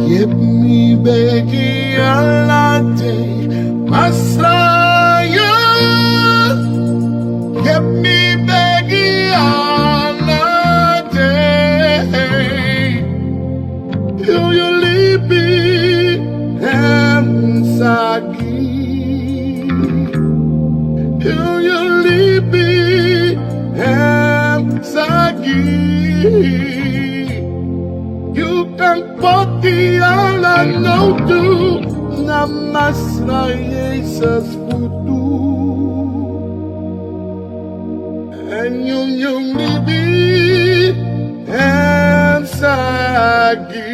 Yep me begi alate Masaya. Yep me begi alate. You libi hem sagi. You libi hem sagi. You can pati ala no do namas na Jesus putu. And yung libi hem sagi.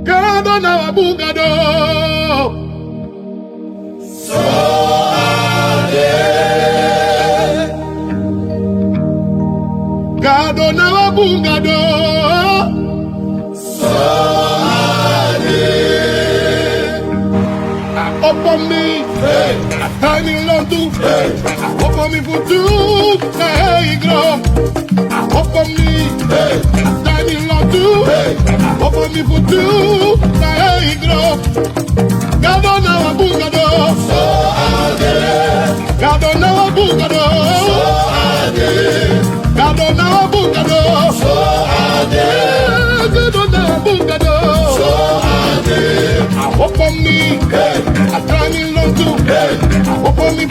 Gado na wabugado. So Gado na wabugado. So upon me, time in London, upon me for two, hey, grow. Upon me, time in London, upon me for two, hey, grow. Gado na wabugado. So Gado na wabugado. So Gado na wabugado. So Gado na wabugado. So upon me, I try me long to upon me